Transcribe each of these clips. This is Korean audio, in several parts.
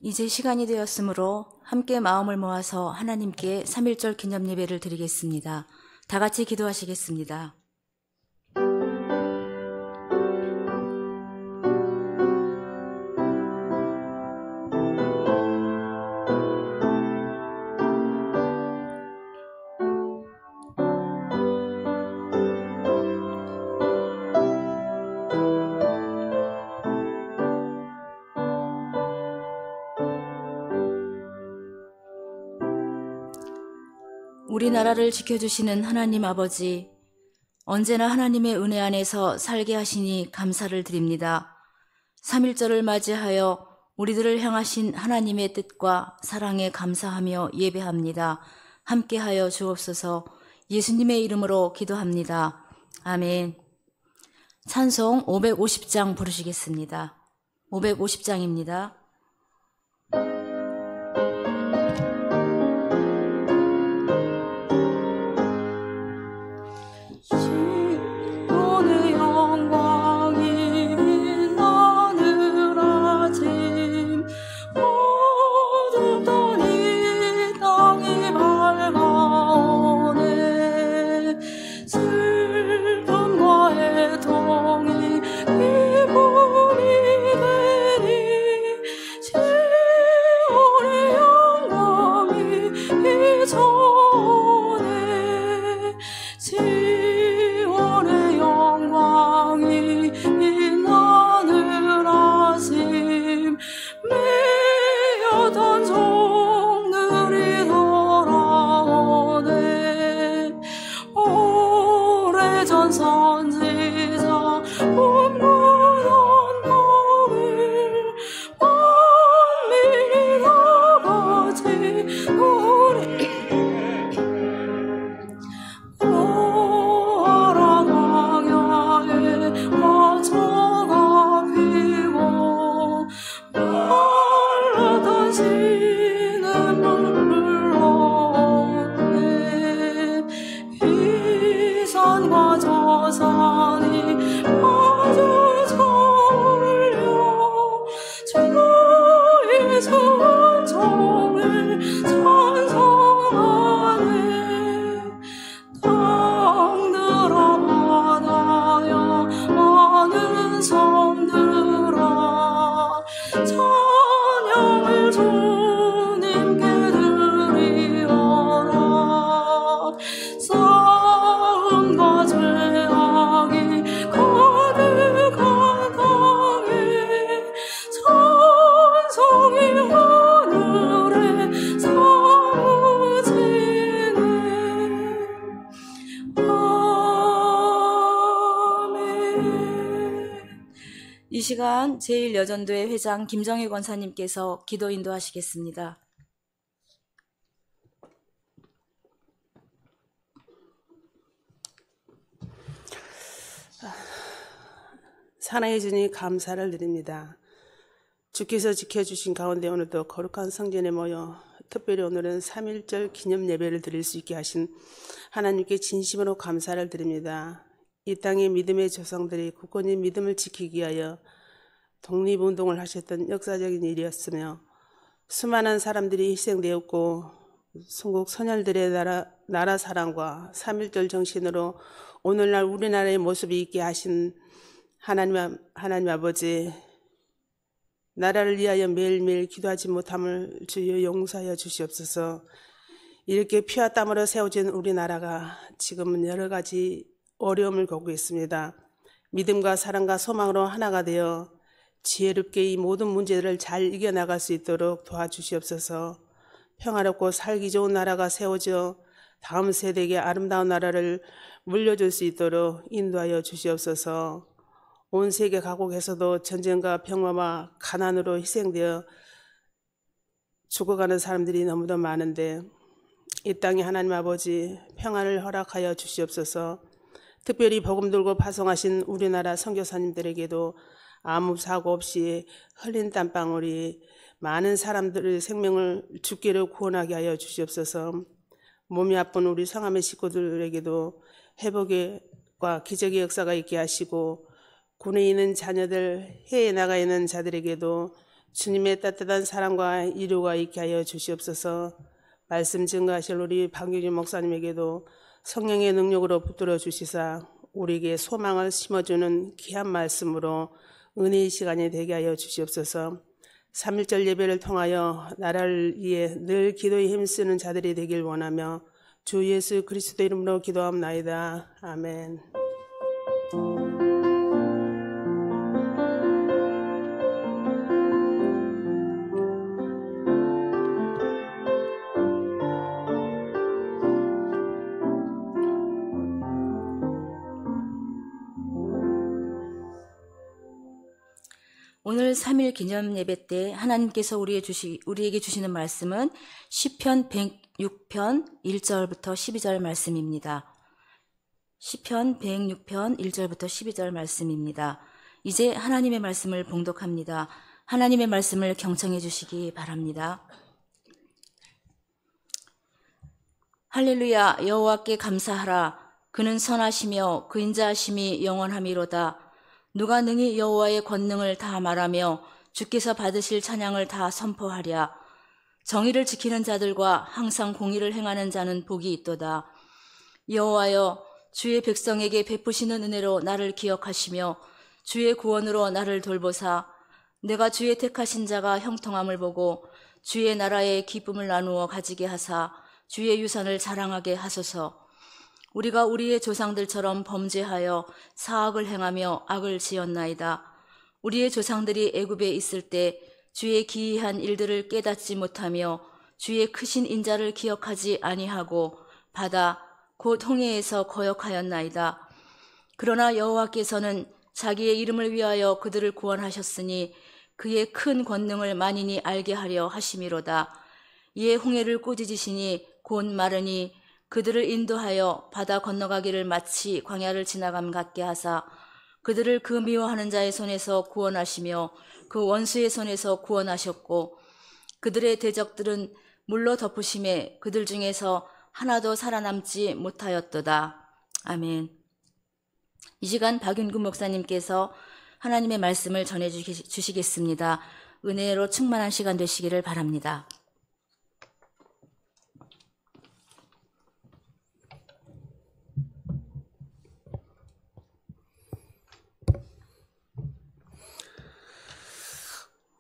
이제 시간이 되었으므로 함께 마음을 모아서 하나님께 3.1절 기념 예배를 드리겠습니다. 다 같이 기도하시겠습니다. 우리나라를 지켜주시는 하나님 아버지, 언제나 하나님의 은혜 안에서 살게 하시니 감사를 드립니다. 3.1절을 맞이하여 우리들을 향하신 하나님의 뜻과 사랑에 감사하며 예배합니다. 함께하여 주옵소서. 예수님의 이름으로 기도합니다. 아멘. 찬송 550장 부르시겠습니다. 550장입니다. 이 시간 제1여전도회 회장 김정희 권사님께서 기도 인도하시겠습니다. 사랑해 주니 감사를 드립니다. 주께서 지켜주신 가운데 오늘도 거룩한 성전에 모여 특별히 오늘은 3.1절 기념 예배를 드릴 수 있게 하신 하나님께 진심으로 감사를 드립니다. 이 땅의 믿음의 조상들이 굳건히 믿음을 지키기 위하여 독립운동을 하셨던 역사적인 일이었으며 수많은 사람들이 희생되었고 순국 선열들의 나라 사랑과 3.1절 정신으로 오늘날 우리나라의 모습이 있게 하신 하나님 아버지, 나라를 위하여 매일매일 기도하지 못함을 주여 용서하여 주시옵소서. 이렇게 피와 땀으로 세워진 우리나라가 지금은 여러 가지 어려움을 겪고 있습니다. 믿음과 사랑과 소망으로 하나가 되어 지혜롭게 이 모든 문제들을 잘 이겨나갈 수 있도록 도와주시옵소서. 평화롭고 살기 좋은 나라가 세워져 다음 세대에게 아름다운 나라를 물려줄 수 있도록 인도하여 주시옵소서. 온 세계 각국에서도 전쟁과 평화와 가난으로 희생되어 죽어가는 사람들이 너무도 많은데 이 땅에 하나님 아버지 평안을 허락하여 주시옵소서. 특별히 복음 들고 파송하신 우리나라 선교사님들에게도 아무 사고 없이 흘린 땀방울이 많은 사람들의 생명을 죽기를 구원하게 하여 주시옵소서. 몸이 아픈 우리 성함의 식구들에게도 회복과 기적의 역사가 있게 하시고 군에 있는 자녀들, 해외에 나가 있는 자들에게도 주님의 따뜻한 사랑과 이루가 있게 하여 주시옵소서. 말씀 증거하실 우리 박유진 목사님에게도 성령의 능력으로 붙들어 주시사 우리에게 소망을 심어주는 귀한 말씀으로 은혜의 시간이 되게 하여 주시옵소서. 3.1절 예배를 통하여 나라를 위해 늘 기도에 힘쓰는 자들이 되길 원하며 주 예수 그리스도 이름으로 기도합나이다. 아멘. 오늘 3일 기념 예배 때 하나님께서 우리에게 주시는 말씀은 시편 106편 1절부터 12절 말씀입니다. 시편 106편 1절부터 12절 말씀입니다. 이제 하나님의 말씀을 봉독합니다. 하나님의 말씀을 경청해 주시기 바랍니다. 할렐루야. 여호와께 감사하라. 그는 선하시며 그 인자하심이 영원함이로다. 누가 능히 여호와의 권능을 다 말하며 주께서 받으실 찬양을 다 선포하랴. 정의를 지키는 자들과 항상 공의를 행하는 자는 복이 있도다. 여호와여, 주의 백성에게 베푸시는 은혜로 나를 기억하시며 주의 구원으로 나를 돌보사. 내가 주의 택하신 자가 형통함을 보고 주의 나라의 기쁨을 나누어 가지게 하사 주의 유산을 자랑하게 하소서. 우리가 우리의 조상들처럼 범죄하여 사악을 행하며 악을 지었나이다. 우리의 조상들이 애굽에 있을 때 주의 기이한 일들을 깨닫지 못하며 주의 크신 인자를 기억하지 아니하고 바다 곧 홍해에서 거역하였나이다. 그러나 여호와께서는 자기의 이름을 위하여 그들을 구원하셨으니 그의 큰 권능을 만인이 알게 하려 하심이로다. 이에 홍해를 꾸짖으시니 곧 마르니 그들을 인도하여 바다 건너가기를 마치 광야를 지나감 같게 하사 그들을 그 미워하는 자의 손에서 구원하시며 그 원수의 손에서 구원하셨고 그들의 대적들은 물로 덮으심에 그들 중에서 하나도 살아남지 못하였도다. 아멘. 이 시간 박윤구 목사님께서 하나님의 말씀을 전해주시겠습니다. 은혜로 충만한 시간 되시기를 바랍니다.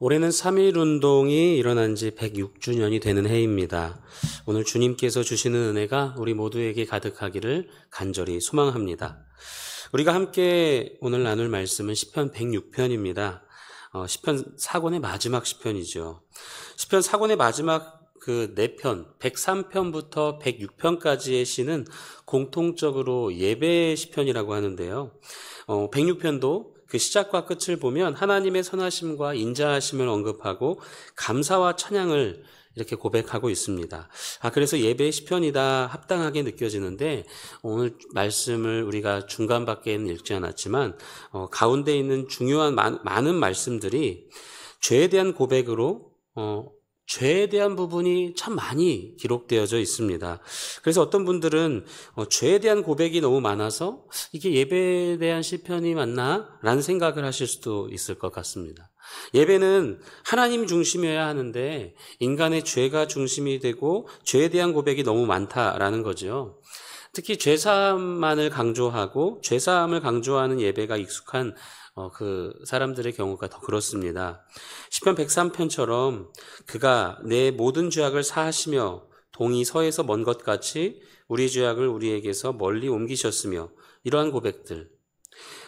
올해는 3.1운동이 일어난 지 106주년이 되는 해입니다. 오늘 주님께서 주시는 은혜가 우리 모두에게 가득하기를 간절히 소망합니다. 우리가 함께 오늘 나눌 말씀은 시편 106편입니다. 시편 4권의 마지막 시편이죠. 시편 4권의 마지막 그 4편, 103편부터 106편까지의 시는 공통적으로 예배 시편이라고 하는데요. 106편도 그 시작과 끝을 보면 하나님의 선하심과 인자하심을 언급하고 감사와 찬양을 이렇게 고백하고 있습니다. 그래서 예배의 시편이다 합당하게 느껴지는데 오늘 말씀을 우리가 중간밖에는 읽지 않았지만 가운데 있는 중요한 많은 말씀들이 죄에 대한 고백으로 죄에 대한 부분이 참 많이 기록되어져 있습니다. 그래서 어떤 분들은 죄에 대한 고백이 너무 많아서 이게 예배에 대한 시편이 맞나? 라는 생각을 하실 수도 있을 것 같습니다. 예배는 하나님 중심이어야 하는데 인간의 죄가 중심이 되고 죄에 대한 고백이 너무 많다라는 거죠. 특히 죄사함만을 강조하고 죄사함을 강조하는 예배가 익숙한 그 사람들의 경우가 더 그렇습니다. 시편 103편처럼 그가 내 모든 죄악을 사하시며 동이 서에서 먼 것 같이 우리 죄악을 우리에게서 멀리 옮기셨으며 이러한 고백들.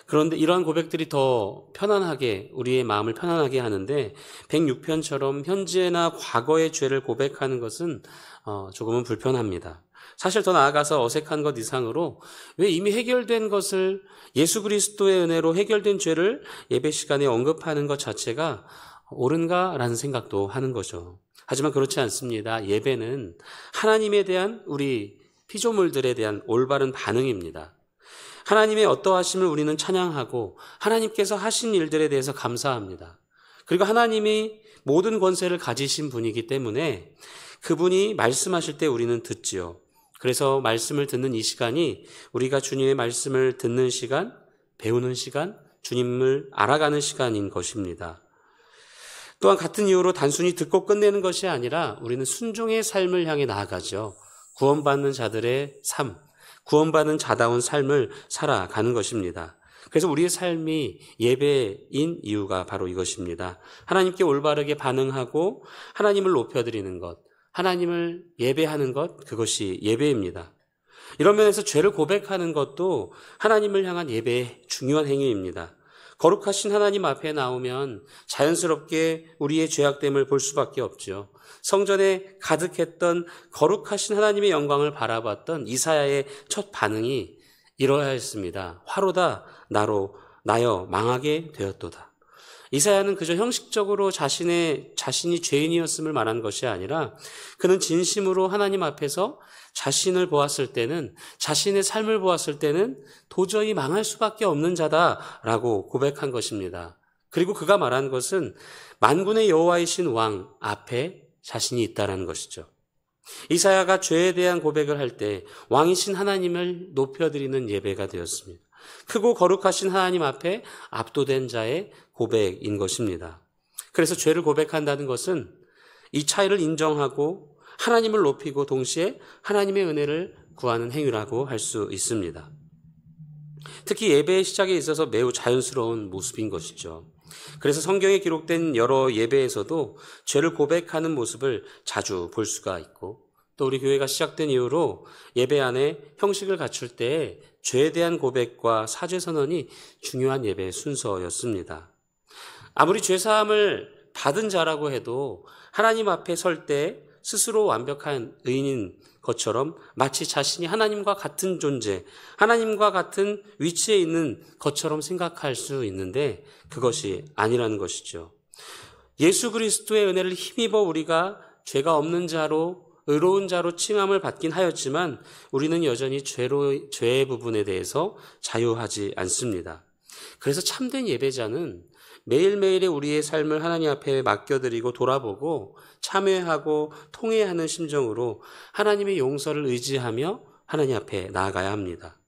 그런데 이러한 고백들이 더 편안하게 우리의 마음을 편안하게 하는데 106편처럼 현재나 과거의 죄를 고백하는 것은 조금은 불편합니다. 사실 더 나아가서 어색한 것 이상으로 왜 이미 해결된 것을 예수 그리스도의 은혜로 해결된 죄를 예배 시간에 언급하는 것 자체가 옳은가라는 생각도 하는 거죠. 하지만 그렇지 않습니다. 예배는 하나님에 대한 우리 피조물들에 대한 올바른 반응입니다. 하나님의 어떠하심을 우리는 찬양하고 하나님께서 하신 일들에 대해서 감사합니다. 그리고 하나님이 모든 권세를 가지신 분이기 때문에 그분이 말씀하실 때 우리는 듣지요. 그래서 말씀을 듣는 이 시간이 우리가 주님의 말씀을 듣는 시간, 배우는 시간, 주님을 알아가는 시간인 것입니다. 또한 같은 이유로 단순히 듣고 끝내는 것이 아니라 우리는 순종의 삶을 향해 나아가죠. 구원받는 자들의 삶, 구원받는 자다운 삶을 살아가는 것입니다. 그래서 우리의 삶이 예배인 이유가 바로 이것입니다. 하나님께 올바르게 반응하고 하나님을 높여드리는 것, 하나님을 예배하는 것, 그것이 예배입니다. 이런 면에서 죄를 고백하는 것도 하나님을 향한 예배의 중요한 행위입니다. 거룩하신 하나님 앞에 나오면 자연스럽게 우리의 죄악됨을 볼 수밖에 없죠. 성전에 가득했던 거룩하신 하나님의 영광을 바라봤던 이사야의 첫 반응이 이러하였습니다. 화로다 나여 망하게 되었도다. 이사야는 그저 형식적으로 자신이 죄인이었음을 말한 것이 아니라 그는 진심으로 하나님 앞에서 자신을 보았을 때는, 자신의 삶을 보았을 때는 도저히 망할 수밖에 없는 자다라고 고백한 것입니다. 그리고 그가 말한 것은 만군의 여호와이신 왕 앞에 자신이 있다라는 것이죠. 이사야가 죄에 대한 고백을 할 때 왕이신 하나님을 높여드리는 예배가 되었습니다. 크고 거룩하신 하나님 앞에 압도된 자의 고백인 것입니다. 그래서 죄를 고백한다는 것은 이 차이를 인정하고 하나님을 높이고 동시에 하나님의 은혜를 구하는 행위라고 할 수 있습니다. 특히 예배의 시작에 있어서 매우 자연스러운 모습인 것이죠. 그래서 성경에 기록된 여러 예배에서도 죄를 고백하는 모습을 자주 볼 수가 있고, 또 우리 교회가 시작된 이후로 예배 안에 형식을 갖출 때 죄에 대한 고백과 사죄 선언이 중요한 예배 순서였습니다. 아무리 죄사함을 받은 자라고 해도 하나님 앞에 설 때 스스로 완벽한 의인인 것처럼 마치 자신이 하나님과 같은 존재, 하나님과 같은 위치에 있는 것처럼 생각할 수 있는데 그것이 아니라는 것이죠. 예수 그리스도의 은혜를 힘입어 우리가 죄가 없는 자로, 의로운 자로 칭함을 받긴 하였지만 우리는 여전히 죄의 부분에 대해서 자유하지 않습니다. 그래서 참된 예배자는 매일매일의 우리의 삶을 하나님 앞에 맡겨드리고 돌아보고 참회하고 통회하는 심정으로 하나님의 용서를 의지하며 하나님 앞에 나아가야 합니다.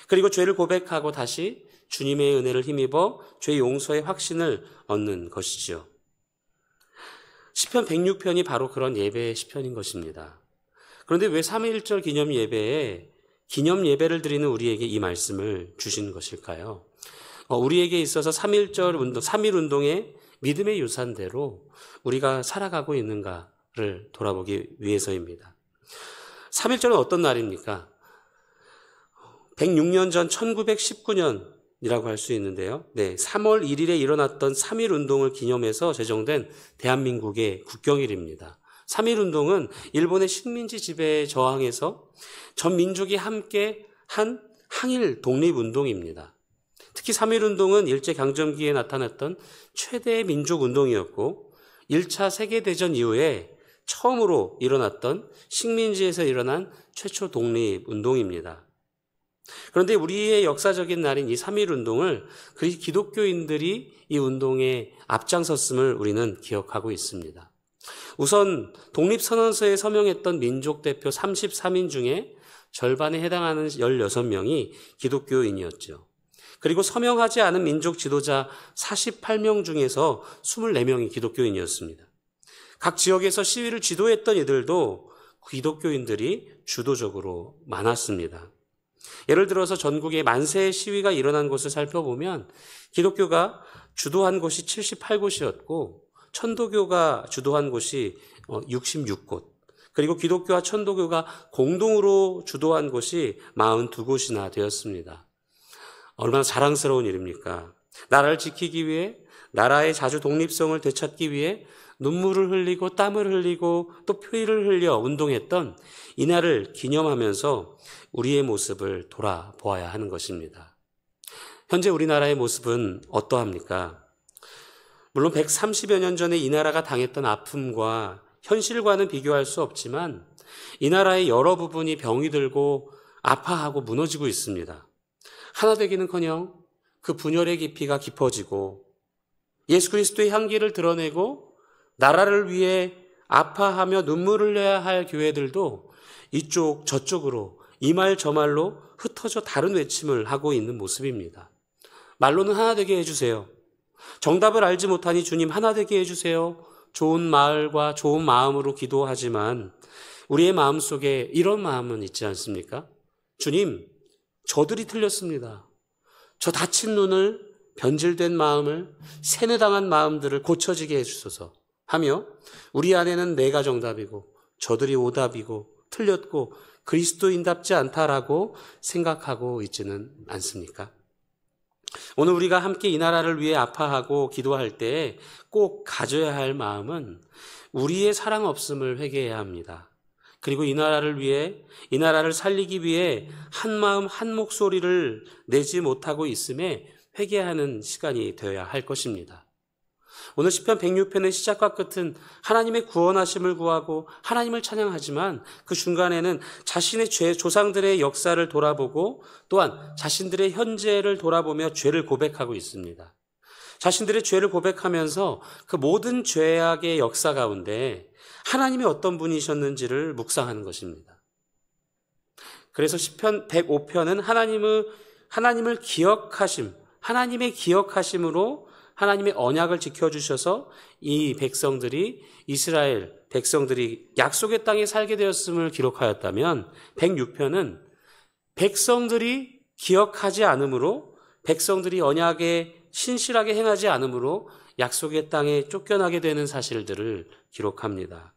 그리고 죄를 고백하고 다시 주님의 은혜를 힘입어 죄 용서의 확신을 얻는 것이죠. 시편 106편이 바로 그런 예배의 시편인 것입니다. 그런데 왜 3.1절 기념 예배에 기념 예배를 드리는 우리에게 이 말씀을 주신 것일까요? 우리에게 있어서 3.1 운동의 믿음의 유산대로 우리가 살아가고 있는가를 돌아보기 위해서입니다. 3.1절은 어떤 날입니까? 106년 전 1919년이라고 할 수 있는데요. 3월 1일에 일어났던 3.1 운동을 기념해서 제정된 대한민국의 국경일입니다. 3.1 운동은 일본의 식민지 지배에 저항해서 전 민족이 함께 한 항일 독립운동입니다. 특히 3.1 운동은 일제강점기에 나타났던 최대의 민족운동이었고 1차 세계대전 이후에 처음으로 일어났던 식민지에서 일어난 최초 독립운동입니다. 그런데 우리의 역사적인 날인 이 3.1 운동을 기독교인들이 이 운동에 앞장섰음을 우리는 기억하고 있습니다. 우선 독립선언서에 서명했던 민족대표 33인 중에 절반에 해당하는 16명이 기독교인이었죠. 그리고 서명하지 않은 민족 지도자 48명 중에서 24명이 기독교인이었습니다. 각 지역에서 시위를 지도했던 이들도 기독교인들이 주도적으로 많았습니다. 예를 들어서 전국에 만세 시위가 일어난 곳을 살펴보면 기독교가 주도한 곳이 78곳이었고 천도교가 주도한 곳이 66곳, 그리고 기독교와 천도교가 공동으로 주도한 곳이 42곳이나 되었습니다. 얼마나 자랑스러운 일입니까? 나라를 지키기 위해, 나라의 자주 독립성을 되찾기 위해 눈물을 흘리고 땀을 흘리고 또 피를 흘려 운동했던 이날을 기념하면서 우리의 모습을 돌아보아야 하는 것입니다. 현재 우리나라의 모습은 어떠합니까? 물론 130여 년 전에 이 나라가 당했던 아픔과 현실과는 비교할 수 없지만 이 나라의 여러 부분이 병이 들고 아파하고 무너지고 있습니다. 하나 되기는커녕 그 분열의 깊이가 깊어지고 예수 그리스도의 향기를 드러내고 나라를 위해 아파하며 눈물을 흘려야 할 교회들도 이쪽 저쪽으로 이 말 저 말로 흩어져 다른 외침을 하고 있는 모습입니다. 말로는 하나 되게 해주세요. 정답을 알지 못하니 주님 하나 되게 해주세요. 좋은 말과 좋은 마음으로 기도하지만 우리의 마음속에 이런 마음은 있지 않습니까? 주님, 저들이 틀렸습니다. 저 다친 눈을, 변질된 마음을, 세뇌당한 마음들을 고쳐지게 해주소서 하며 우리 안에는 내가 정답이고 저들이 오답이고 틀렸고 그리스도인답지 않다라고 생각하고 있지는 않습니까? 오늘 우리가 함께 이 나라를 위해 아파하고 기도할 때 꼭 가져야 할 마음은 우리의 사랑 없음을 회개해야 합니다. 그리고 이 나라를 위해, 이 나라를 살리기 위해 한 마음 한 목소리를 내지 못하고 있음에 회개하는 시간이 되어야 할 것입니다. 오늘 시편 106편의 시작과 끝은 하나님의 구원하심을 구하고 하나님을 찬양하지만 그 중간에는 자신의 조상들의 역사를 돌아보고 또한 자신들의 현재를 돌아보며 죄를 고백하고 있습니다. 자신들의 죄를 고백하면서 그 모든 죄악의 역사 가운데 하나님이 어떤 분이셨는지를 묵상하는 것입니다. 그래서 시편 105편은 하나님을 기억하심, 하나님의 기억하심으로 하나님의 언약을 지켜주셔서 이 백성들이, 이스라엘 백성들이 약속의 땅에 살게 되었음을 기록하였다면 106편은 백성들이 기억하지 않으므로, 백성들이 언약에 신실하게 행하지 않으므로 약속의 땅에 쫓겨나게 되는 사실들을 기록합니다.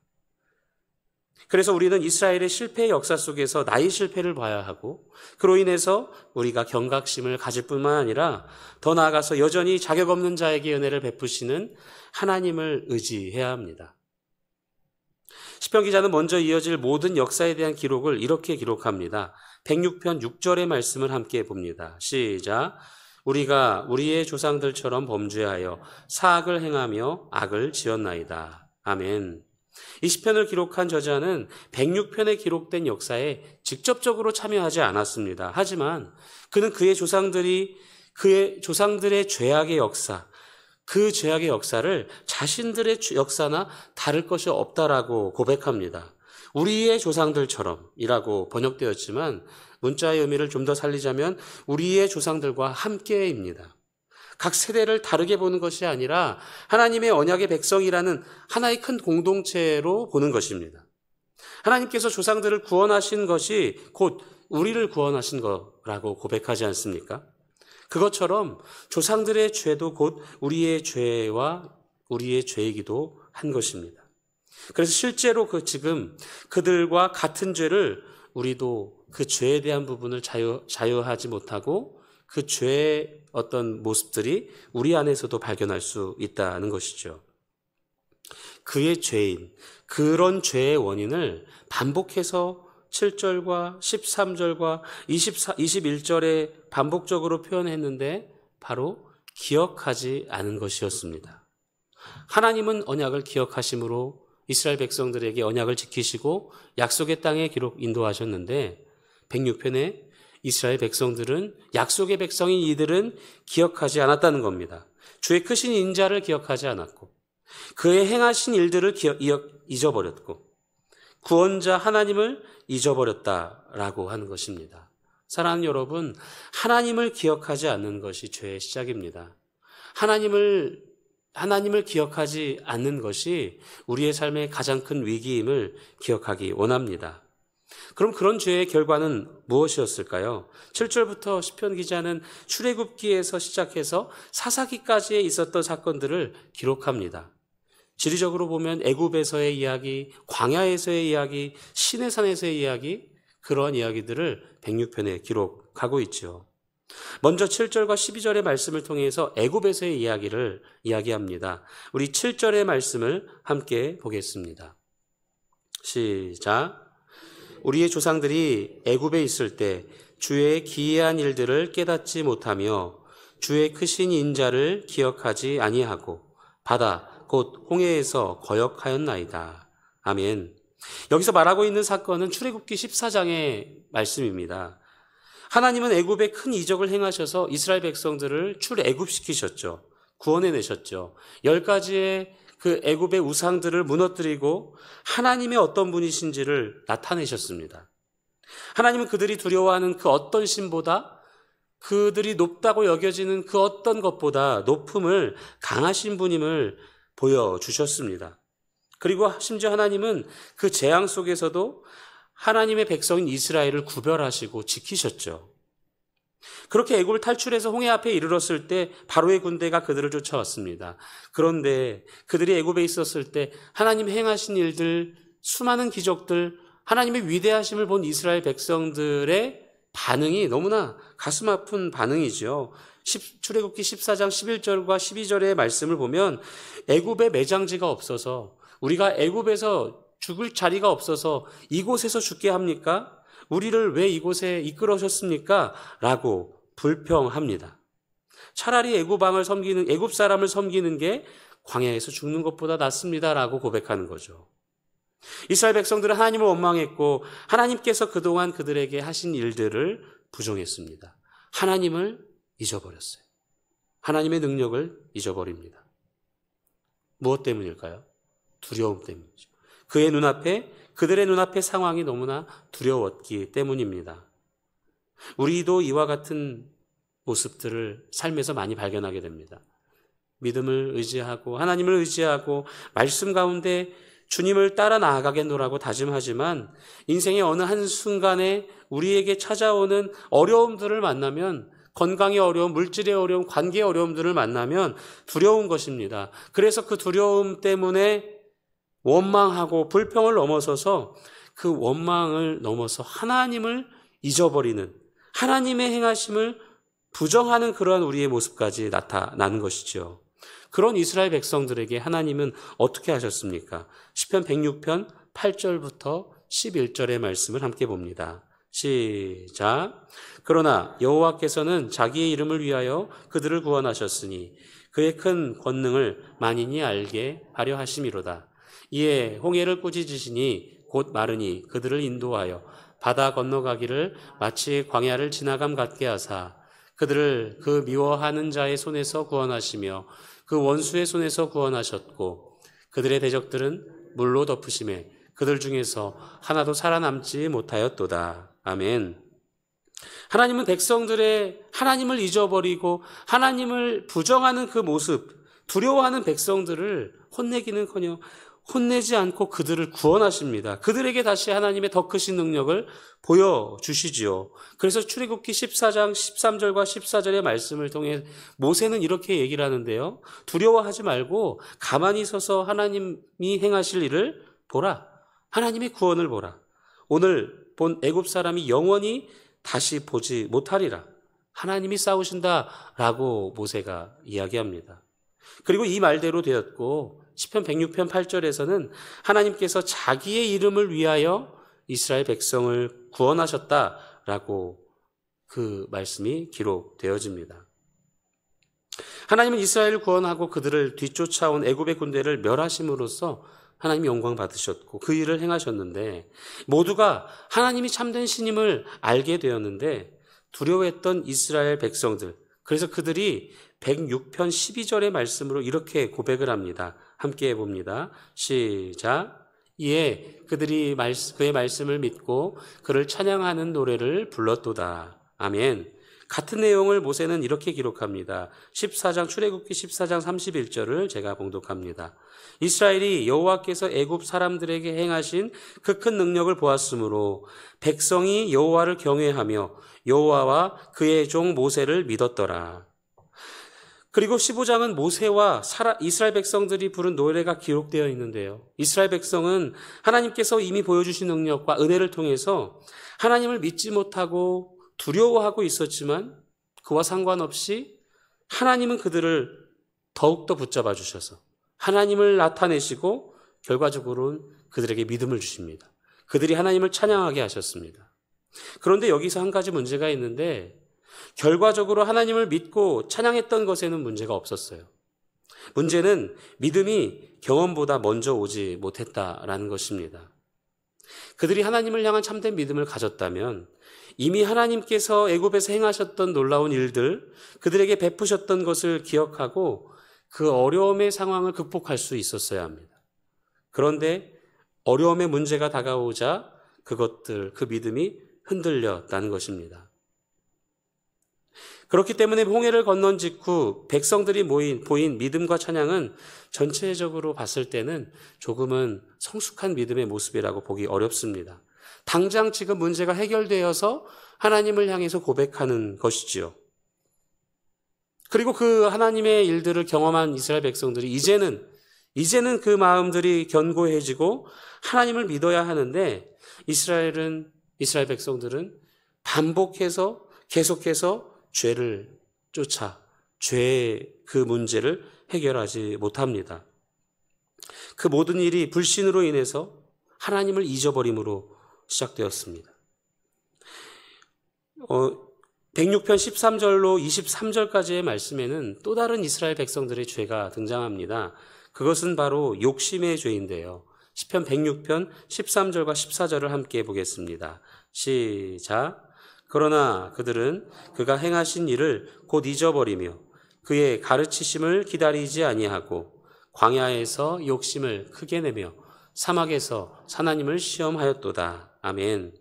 그래서 우리는 이스라엘의 실패의 역사 속에서 나의 실패를 봐야 하고 그로 인해서 우리가 경각심을 가질 뿐만 아니라 더 나아가서 여전히 자격 없는 자에게 은혜를 베푸시는 하나님을 의지해야 합니다. 시편 기자는 먼저 이어질 모든 역사에 대한 기록을 이렇게 기록합니다. 106편 6절의 말씀을 함께 봅니다. 시작. 우리가 우리의 조상들처럼 범죄하여 사악을 행하며 악을 지었나이다. 아멘. 이 시편을 기록한 저자는 106편에 기록된 역사에 직접적으로 참여하지 않았습니다. 하지만 그는 그의 조상들의 죄악의 역사, 그 죄악의 역사를 자신들의 역사나 다를 것이 없다라고 고백합니다. 우리의 조상들처럼이라고 번역되었지만 문자의 의미를 좀 더 살리자면 우리의 조상들과 함께입니다. 각 세대를 다르게 보는 것이 아니라 하나님의 언약의 백성이라는 하나의 큰 공동체로 보는 것입니다. 하나님께서 조상들을 구원하신 것이 곧 우리를 구원하신 거라고 고백하지 않습니까? 그것처럼 조상들의 죄도 곧 우리의 죄와 우리의 죄이기도 한 것입니다. 그래서 실제로 지금 그들과 같은 죄를 우리도 그 죄에 대한 부분을 자유하지 못하고 그 죄의 어떤 모습들이 우리 안에서도 발견할 수 있다는 것이죠. 그의 죄인, 그런 죄의 원인을 반복해서 7절과 13절과 21절에 반복적으로 표현했는데 바로 기억하지 않은 것이었습니다. 하나님은 언약을 기억하심으로 이스라엘 백성들에게 언약을 지키시고 약속의 땅에 인도하셨는데 106편에 이스라엘 백성들은, 약속의 백성인 이들은 기억하지 않았다는 겁니다. 주의 크신 인자를 기억하지 않았고 그의 행하신 일들을 잊어버렸고 구원자 하나님을 잊어버렸다라고 하는 것입니다. 사랑하는 여러분, 하나님을 기억하지 않는 것이 죄의 시작입니다. 하나님을 기억하지 않는 것이 우리의 삶의 가장 큰 위기임을 기억하기 원합니다. 그럼 그런 죄의 결과는 무엇이었을까요? 7절부터 시편 기자는 출애굽기에서 시작해서 사사기까지 있었던 사건들을 기록합니다. 지리적으로 보면 애굽에서의 이야기, 광야에서의 이야기, 시내산에서의 이야기, 그런 이야기들을 106편에 기록하고 있죠. 먼저 7절과 12절의 말씀을 통해서 애굽에서의 이야기를 이야기합니다. 우리 7절의 말씀을 함께 보겠습니다. 시작. 우리의 조상들이 애굽에 있을 때 주의 기이한 일들을 깨닫지 못하며 주의 크신 인자를 기억하지 아니하고 바다 곧 홍해에서 거역하였나이다. 아멘. 여기서 말하고 있는 사건은 출애굽기 14장의 말씀입니다. 하나님은 애굽에 큰 이적을 행하셔서 이스라엘 백성들을 출애굽시키셨죠. 구원해내셨죠. 10가지의 그 애굽의 우상들을 무너뜨리고 하나님의 어떤 분이신지를 나타내셨습니다. 하나님은 그들이 두려워하는 그 어떤 신보다 그들이 높다고 여겨지는 그 어떤 것보다 높음을 강하신 분임을 보여주셨습니다. 그리고 심지어 하나님은 그 재앙 속에서도 하나님의 백성인 이스라엘을 구별하시고 지키셨죠. 그렇게 애굽을 탈출해서 홍해 앞에 이르렀을 때 바로의 군대가 그들을 쫓아왔습니다. 그런데 그들이 애굽에 있었을 때 하나님 행하신 일들, 수많은 기적들, 하나님의 위대하심을 본 이스라엘 백성들의 반응이 너무나 가슴 아픈 반응이죠. 출애굽기 14장 11절과 12절의 말씀을 보면 애굽에 매장지가 없어서 우리가 애굽에서 죽을 자리가 없어서 이곳에서 죽게 합니까? 우리를 왜 이곳에 이끌어셨습니까? 라고 불평합니다. 차라리 애굽 사람을 섬기는 게 광야에서 죽는 것보다 낫습니다라고 고백하는 거죠. 이스라엘 백성들은 하나님을 원망했고 하나님께서 그동안 그들에게 하신 일들을 부정했습니다. 하나님을 잊어버렸어요. 하나님의 능력을 잊어버립니다. 무엇 때문일까요? 두려움 때문이죠. 그들의 눈앞에 상황이 너무나 두려웠기 때문입니다. 우리도 이와 같은 모습들을 삶에서 많이 발견하게 됩니다. 믿음을 의지하고 하나님을 의지하고 말씀 가운데 주님을 따라 나아가겠노라고 다짐하지만 인생의 어느 한순간에 우리에게 찾아오는 어려움들을 만나면 건강의 어려움, 물질의 어려움, 관계의 어려움들을 만나면 두려운 것입니다. 그래서 그 두려움 때문에 원망하고 불평을 넘어서서 그 원망을 넘어서 하나님을 잊어버리는 하나님의 행하심을 부정하는 그러한 우리의 모습까지 나타나는 것이죠. 그런 이스라엘 백성들에게 하나님은 어떻게 하셨습니까? 시편 106편 8절부터 11절의 말씀을 함께 봅니다. 시작. 그러나 여호와께서는 자기의 이름을 위하여 그들을 구원하셨으니 그의 큰 권능을 만인이 알게 하려 하심이로다. 이에 홍해를 꾸짖으시니 곧 마르니 그들을 인도하여 바다 건너가기를 마치 광야를 지나감 같게 하사 그들을 그 미워하는 자의 손에서 구원하시며 그 원수의 손에서 구원하셨고 그들의 대적들은 물로 덮으심에 그들 중에서 하나도 살아남지 못하였도다. 아멘. 하나님은 백성들의 하나님을 잊어버리고 하나님을 부정하는 그 모습, 두려워하는 백성들을 혼내기는커녕 혼내지 않고 그들을 구원하십니다. 그들에게 다시 하나님의 더 크신 능력을 보여주시지요. 그래서 출애굽기 14장 13절과 14절의 말씀을 통해 모세는 이렇게 얘기를 하는데요. 두려워하지 말고 가만히 서서 하나님이 행하실 일을 보라. 하나님의 구원을 보라. 오늘 본 애굽 사람이 영원히 다시 보지 못하리라. 하나님이 싸우신다라고 모세가 이야기합니다. 그리고 이 말대로 되었고 시편 106편 8절에서는 하나님께서 자기의 이름을 위하여 이스라엘 백성을 구원하셨다라고 그 말씀이 기록되어집니다. 하나님은 이스라엘을 구원하고 그들을 뒤쫓아온 애굽의 군대를 멸하심으로써 하나님이 영광 받으셨고 그 일을 행하셨는데 모두가 하나님이 참된 신임을 알게 되었는데 두려워했던 이스라엘 백성들, 그래서 그들이 106편 12절의 말씀으로 이렇게 고백을 합니다. 함께 해봅니다. 시작. 이에 그들이 그의 말씀을 믿고 그를 찬양하는 노래를 불렀도다. 아멘. 같은 내용을 모세는 이렇게 기록합니다. 출애굽기 14장 31절을 제가 봉독합니다. 이스라엘이 여호와께서 애굽 사람들에게 행하신 그 큰 능력을 보았으므로 백성이 여호와를 경외하며 여호와와 그의 종 모세를 믿었더라. 그리고 15장은 모세와 이스라엘 백성들이 부른 노래가 기록되어 있는데요. 이스라엘 백성은 하나님께서 이미 보여주신 능력과 은혜를 통해서 하나님을 믿지 못하고 두려워하고 있었지만 그와 상관없이 하나님은 그들을 더욱더 붙잡아 주셔서 하나님을 나타내시고 결과적으로는 그들에게 믿음을 주십니다. 그들이 하나님을 찬양하게 하셨습니다. 그런데 여기서 한 가지 문제가 있는데 결과적으로 하나님을 믿고 찬양했던 것에는 문제가 없었어요. 문제는 믿음이 경험보다 먼저 오지 못했다라는 것입니다. 그들이 하나님을 향한 참된 믿음을 가졌다면 이미 하나님께서 애굽에서 행하셨던 놀라운 일들, 그들에게 베푸셨던 것을 기억하고 그 어려움의 상황을 극복할 수 있었어야 합니다. 그런데 어려움의 문제가 다가오자 그 믿음이 흔들렸다는 것입니다. 그렇기 때문에 홍해를 건넌 직후 백성들이 보인 믿음과 찬양은 전체적으로 봤을 때는 조금은 성숙한 믿음의 모습이라고 보기 어렵습니다. 당장 지금 문제가 해결되어서 하나님을 향해서 고백하는 것이지요. 그리고 그 하나님의 일들을 경험한 이스라엘 백성들이 이제는 그 마음들이 견고해지고 하나님을 믿어야 하는데 이스라엘 백성들은 반복해서 계속해서 죄를 쫓아 죄의 그 문제를 해결하지 못합니다. 그 모든 일이 불신으로 인해서 하나님을 잊어버림으로 시작되었습니다. 106편 13절로 23절까지의 말씀에는 또 다른 이스라엘 백성들의 죄가 등장합니다. 그것은 바로 욕심의 죄인데요. 시편 106편 13절과 14절을 함께 보겠습니다. 시작. 그러나 그들은 그가 행하신 일을 곧 잊어버리며 그의 가르치심을 기다리지 아니하고 광야에서 욕심을 크게 내며 사막에서 하나님을 시험하였도다. 아멘.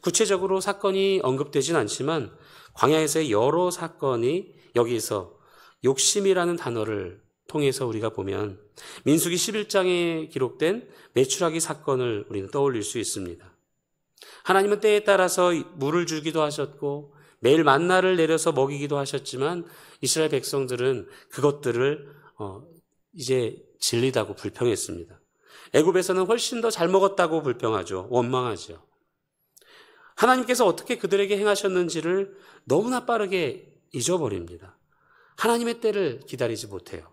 구체적으로 사건이 언급되진 않지만 광야에서의 여러 사건이 여기서 욕심이라는 단어를 통해서 우리가 보면 민수기 11장에 기록된 메추라기 사건을 우리는 떠올릴 수 있습니다. 하나님은 때에 따라서 물을 주기도 하셨고 매일 만나를 내려서 먹이기도 하셨지만 이스라엘 백성들은 그것들을 이제 질리다고 불평했습니다. 애굽에서는 훨씬 더 잘 먹었다고 불평하죠. 원망하죠. 하나님께서 어떻게 그들에게 행하셨는지를 너무나 빠르게 잊어버립니다. 하나님의 때를 기다리지 못해요.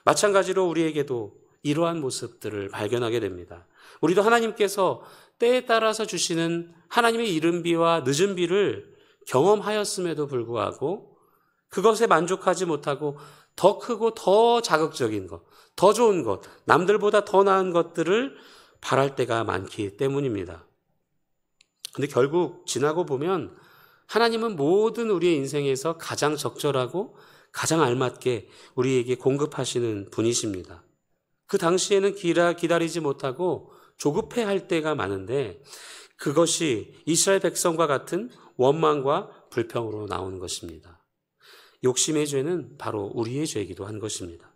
마찬가지로 우리에게도 이러한 모습들을 발견하게 됩니다. 우리도 하나님께서 때에 따라서 주시는 하나님의 이른 비와 늦은 비를 경험하였음에도 불구하고 그것에 만족하지 못하고 더 크고 더 자극적인 것, 더 좋은 것, 남들보다 더 나은 것들을 바랄 때가 많기 때문입니다. 근데 결국 지나고 보면 하나님은 모든 우리의 인생에서 가장 적절하고 가장 알맞게 우리에게 공급하시는 분이십니다. 그 당시에는 기다리지 못하고 조급해할 때가 많은데 그것이 이스라엘 백성과 같은 원망과 불평으로 나오는 것입니다. 욕심의 죄는 바로 우리의 죄이기도 한 것입니다.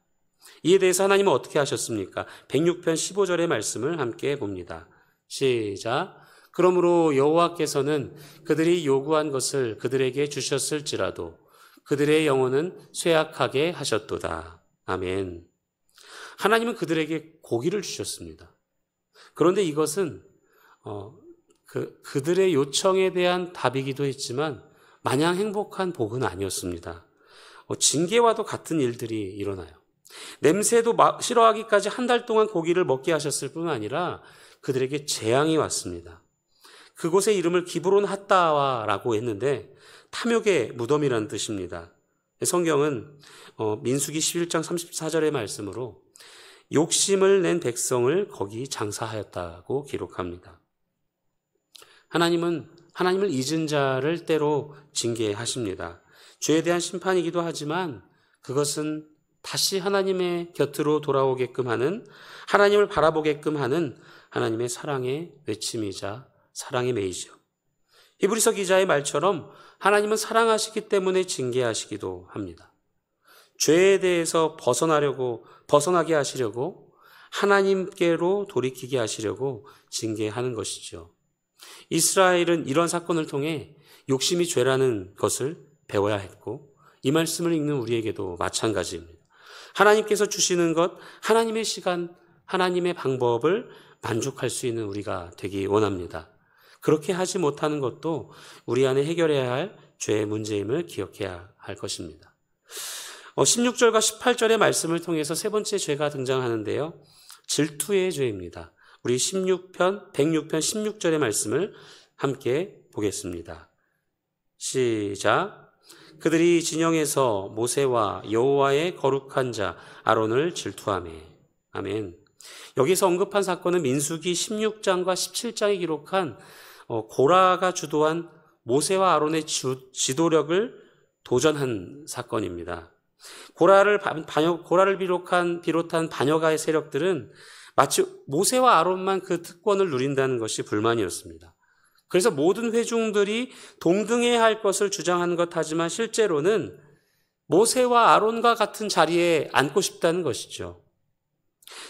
이에 대해서 하나님은 어떻게 하셨습니까? 106편 15절의 말씀을 함께 봅니다. 시작. 그러므로 여호와께서는 그들이 요구한 것을 그들에게 주셨을지라도 그들의 영혼은 쇠약하게 하셨도다. 아멘. 하나님은 그들에게 고기를 주셨습니다. 그런데 이것은 그들의 요청에 대한 답이기도 했지만 마냥 행복한 복은 아니었습니다. 징계와도 같은 일들이 일어나요. 냄새도 싫어하기까지 한 달 동안 고기를 먹게 하셨을 뿐 아니라 그들에게 재앙이 왔습니다. 그곳의 이름을 기브론 핫다와라고 했는데 탐욕의 무덤이라는 뜻입니다. 성경은 민수기 11장 34절의 말씀으로 욕심을 낸 백성을 거기 장사하였다고 기록합니다. 하나님을 잊은 자를 때로 징계하십니다. 죄에 대한 심판이기도 하지만 그것은 다시 하나님의 곁으로 돌아오게끔 하는, 하나님을 바라보게끔 하는 하나님의 사랑의 외침이자 사랑의 메이죠. 히브리서 기자의 말처럼 하나님은 사랑하시기 때문에 징계하시기도 합니다. 죄에 대해서 벗어나게 하시려고 하나님께로 돌이키게 하시려고 징계하는 것이죠. 이스라엘은 이런 사건을 통해 욕심이 죄라는 것을 배워야 했고 이 말씀을 읽는 우리에게도 마찬가지입니다. 하나님께서 주시는 것, 하나님의 시간, 하나님의 방법을 만족할 수 있는 우리가 되기 원합니다. 그렇게 하지 못하는 것도 우리 안에 해결해야 할 죄의 문제임을 기억해야 할 것입니다. 16절과 18절의 말씀을 통해서 세 번째 죄가 등장하는데요. 질투의 죄입니다. 우리 106편 16절의 말씀을 함께 보겠습니다. 시작. 그들이 진영에서 모세와 여호와의 거룩한 자 아론을 질투하며. 아멘. 여기서 언급한 사건은 민수기 16장과 17장에 기록한 고라가 주도한 모세와 아론의 지도력을 도전한 사건입니다. 고라를 비롯한 반역아의 세력들은 마치 모세와 아론만 그 특권을 누린다는 것이 불만이었습니다. 그래서 모든 회중들이 동등해야 할 것을 주장하는 것 하지만 실제로는 모세와 아론과 같은 자리에 앉고 싶다는 것이죠.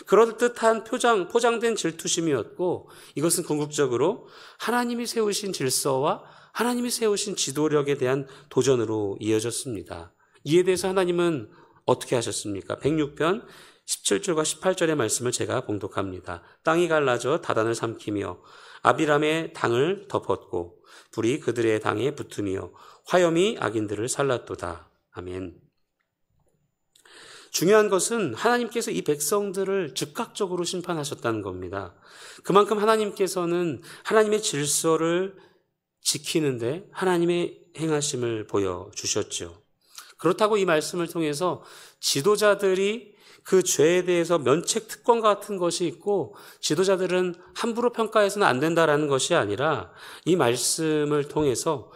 그럴듯한 포장된 질투심이었고, 이것은 궁극적으로 하나님이 세우신 질서와 하나님이 세우신 지도력에 대한 도전으로 이어졌습니다. 이에 대해서 하나님은 어떻게 하셨습니까? 106편 17절과 18절의 말씀을 제가 봉독합니다. 땅이 갈라져 다단을 삼키며 아비람의 당을 덮었고 불이 그들의 당에 붙으며 화염이 악인들을 살랐도다. 아멘. 중요한 것은 하나님께서 이 백성들을 즉각적으로 심판하셨다는 겁니다. 그만큼 하나님께서는 하나님의 질서를 지키는데 하나님의 행하심을 보여주셨죠. 그렇다고 이 말씀을 통해서 지도자들이 그 죄에 대해서 면책 특권 같은 것이 있고 지도자들은 함부로 평가해서는 안 된다라는 것이 아니라 이 말씀을 통해서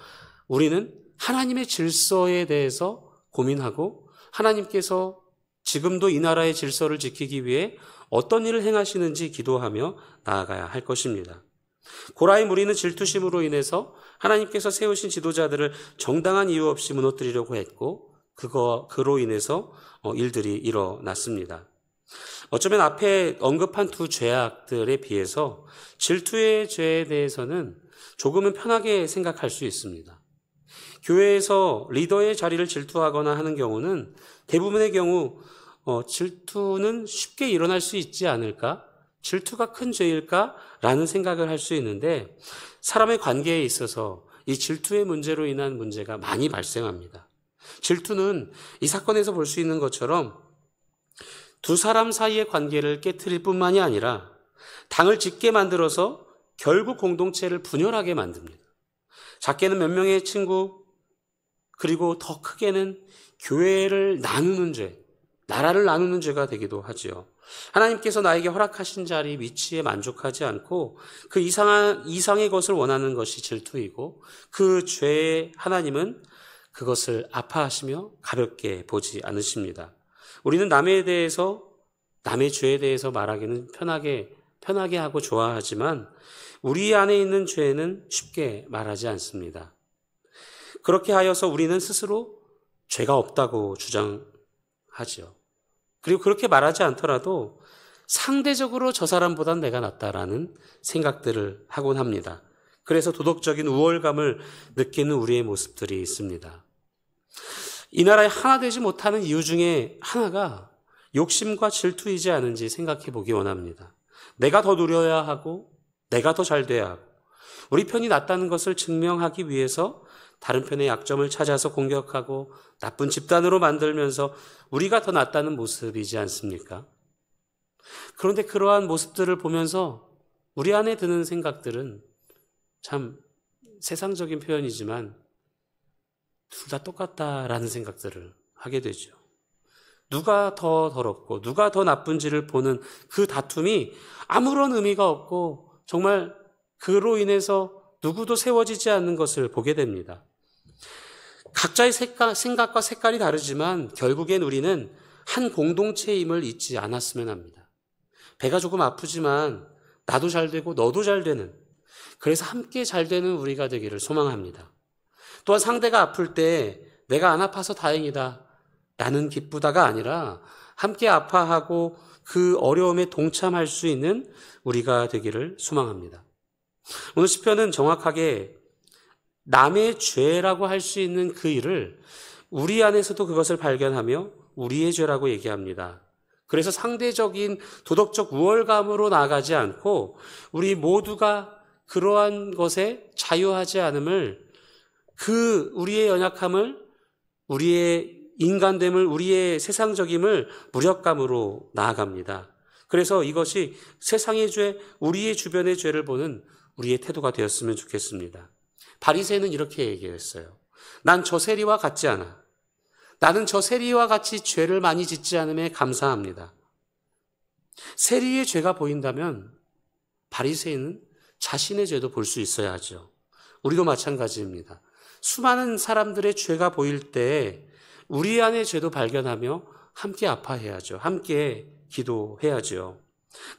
우리는 하나님의 질서에 대해서 고민하고 하나님께서 지금도 이 나라의 질서를 지키기 위해 어떤 일을 행하시는지 기도하며 나아가야 할 것입니다. 고라의 무리는 질투심으로 인해서 하나님께서 세우신 지도자들을 정당한 이유 없이 무너뜨리려고 했고 그로 인해서 일들이 일어났습니다. 어쩌면 앞에 언급한 두 죄악들에 비해서 질투의 죄에 대해서는 조금은 편하게 생각할 수 있습니다. 교회에서 리더의 자리를 질투하거나 하는 경우는 대부분의 경우 질투는 쉽게 일어날 수 있지 않을까? 질투가 큰 죄일까? 라는 생각을 할 수 있는데 사람의 관계에 있어서 이 질투의 문제로 인한 문제가 많이 발생합니다. 질투는 이 사건에서 볼 수 있는 것처럼 두 사람 사이의 관계를 깨트릴 뿐만이 아니라 당을 짙게 만들어서 결국 공동체를 분열하게 만듭니다. 작게는 몇 명의 친구, 그리고 더 크게는 교회를 나누는 죄, 나라를 나누는 죄가 되기도 하지요. 하나님께서 나에게 허락하신 자리, 위치에 만족하지 않고 그 이상의 것을 원하는 것이 질투이고 그 죄에 하나님은 그것을 아파하시며 가볍게 보지 않으십니다. 우리는 남의 죄에 대해서 말하기는 편하게 하고 좋아하지만 우리 안에 있는 죄는 쉽게 말하지 않습니다. 그렇게 하여서 우리는 스스로 죄가 없다고 주장하죠. 그리고 그렇게 말하지 않더라도 상대적으로 저 사람보단 내가 낫다라는 생각들을 하곤 합니다. 그래서 도덕적인 우월감을 느끼는 우리의 모습들이 있습니다. 이 나라에 하나 되지 못하는 이유 중에 하나가 욕심과 질투이지 않은지 생각해 보기 원합니다. 내가 더 누려야 하고 내가 더 잘 돼야 하고 우리 편이 낫다는 것을 증명하기 위해서 다른 편의 약점을 찾아서 공격하고 나쁜 집단으로 만들면서 우리가 더 낫다는 모습이지 않습니까? 그런데 그러한 모습들을 보면서 우리 안에 드는 생각들은 참 세상적인 표현이지만 둘 다 똑같다라는 생각들을 하게 되죠. 누가 더 더럽고 누가 더 나쁜지를 보는 그 다툼이 아무런 의미가 없고 정말 그로 인해서 누구도 세워지지 않는 것을 보게 됩니다. 각자의 생각과 색깔이 다르지만 결국엔 우리는 한 공동체임을 잊지 않았으면 합니다. 배가 조금 아프지만 나도 잘 되고 너도 잘 되는, 그래서 함께 잘 되는 우리가 되기를 소망합니다. 또한 상대가 아플 때 내가 안 아파서 다행이다 라는 기쁘다가 아니라 함께 아파하고 그 어려움에 동참할 수 있는 우리가 되기를 소망합니다. 오늘 시편은 정확하게 남의 죄라고 할 수 있는 그 일을 우리 안에서도 그것을 발견하며 우리의 죄라고 얘기합니다. 그래서 상대적인 도덕적 우월감으로 나아가지 않고 우리 모두가 그러한 것에 자유하지 않음을, 그 우리의 연약함을, 우리의 인간됨을, 우리의 세상적임을 무력감으로 나아갑니다. 그래서 이것이 세상의 죄, 우리의 주변의 죄를 보는 우리의 태도가 되었으면 좋겠습니다. 바리새인은 이렇게 얘기했어요. 난 저 세리와 같지 않아. 나는 저 세리와 같이 죄를 많이 짓지 않음에 감사합니다. 세리의 죄가 보인다면 바리새인은 자신의 죄도 볼 수 있어야 하죠. 우리도 마찬가지입니다. 수많은 사람들의 죄가 보일 때 우리 안의 죄도 발견하며 함께 아파해야죠. 함께 기도해야죠.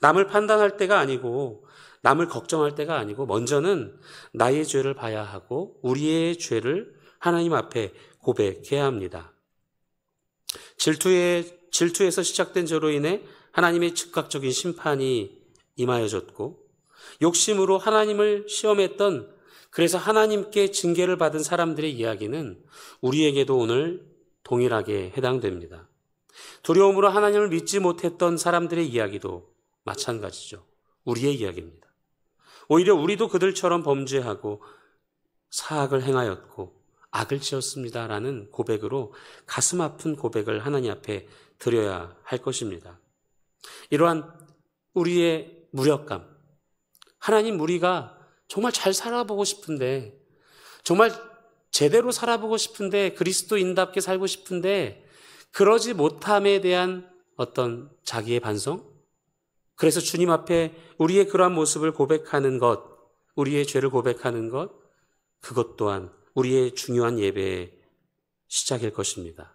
남을 판단할 때가 아니고 남을 걱정할 때가 아니고 먼저는 나의 죄를 봐야 하고 우리의 죄를 하나님 앞에 고백해야 합니다. 질투에서 시작된 죄로 인해 하나님의 즉각적인 심판이 임하여졌고 욕심으로 하나님을 시험했던 그래서 하나님께 징계를 받은 사람들의 이야기는 우리에게도 오늘 동일하게 해당됩니다. 두려움으로 하나님을 믿지 못했던 사람들의 이야기도 마찬가지죠. 우리의 이야기입니다. 오히려 우리도 그들처럼 범죄하고 사악을 행하였고 악을 지었습니다라는 고백으로 가슴 아픈 고백을 하나님 앞에 드려야 할 것입니다. 이러한 우리의 무력감, 하나님 우리가 정말 잘 살아보고 싶은데 정말 제대로 살아보고 싶은데 그리스도인답게 살고 싶은데 그러지 못함에 대한 어떤 자기의 반성? 그래서 주님 앞에 우리의 그러한 모습을 고백하는 것, 우리의 죄를 고백하는 것, 그것 또한 우리의 중요한 예배의 시작일 것입니다.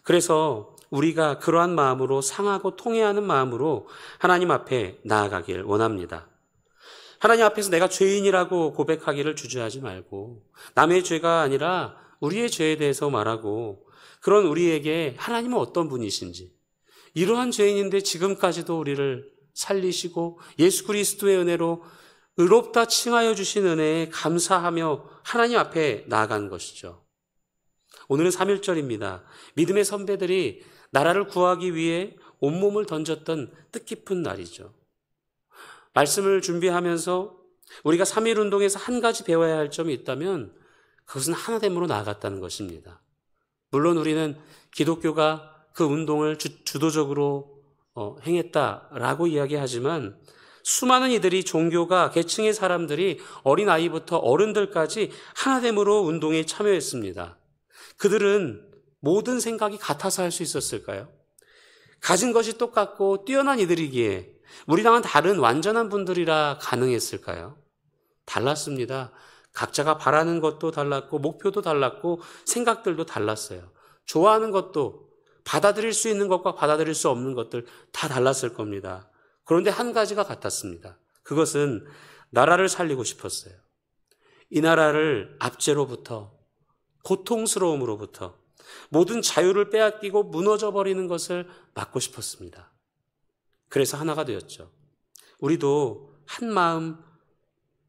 그래서 우리가 그러한 마음으로 상하고 통회하는 마음으로 하나님 앞에 나아가길 원합니다. 하나님 앞에서 내가 죄인이라고 고백하기를 주저하지 말고 남의 죄가 아니라 우리의 죄에 대해서 말하고 그런 우리에게 하나님은 어떤 분이신지 이러한 죄인인데 지금까지도 우리를 살리시고 예수 그리스도의 은혜로 의롭다 칭하여 주신 은혜에 감사하며 하나님 앞에 나아가는 것이죠. 오늘은 3.1절입니다. 믿음의 선배들이 나라를 구하기 위해 온몸을 던졌던 뜻깊은 날이죠. 말씀을 준비하면서 우리가 3.1운동에서 한 가지 배워야 할 점이 있다면 그것은 하나됨으로 나아갔다는 것입니다. 물론 우리는 기독교가 그 운동을 주도적으로 행했다라고 이야기하지만 수많은 이들이 종교가 계층의 사람들이 어린아이부터 어른들까지 하나됨으로 운동에 참여했습니다. 그들은 모든 생각이 같아서 할 수 있었을까요? 가진 것이 똑같고 뛰어난 이들이기에 우리랑은 다른 완전한 분들이라 가능했을까요? 달랐습니다. 각자가 바라는 것도 달랐고 목표도 달랐고 생각들도 달랐어요. 좋아하는 것도 받아들일 수 있는 것과 받아들일 수 없는 것들 다 달랐을 겁니다. 그런데 한 가지가 같았습니다. 그것은 나라를 살리고 싶었어요. 이 나라를 압제로부터 고통스러움으로부터 모든 자유를 빼앗기고 무너져 버리는 것을 막고 싶었습니다. 그래서 하나가 되었죠. 우리도 한 마음,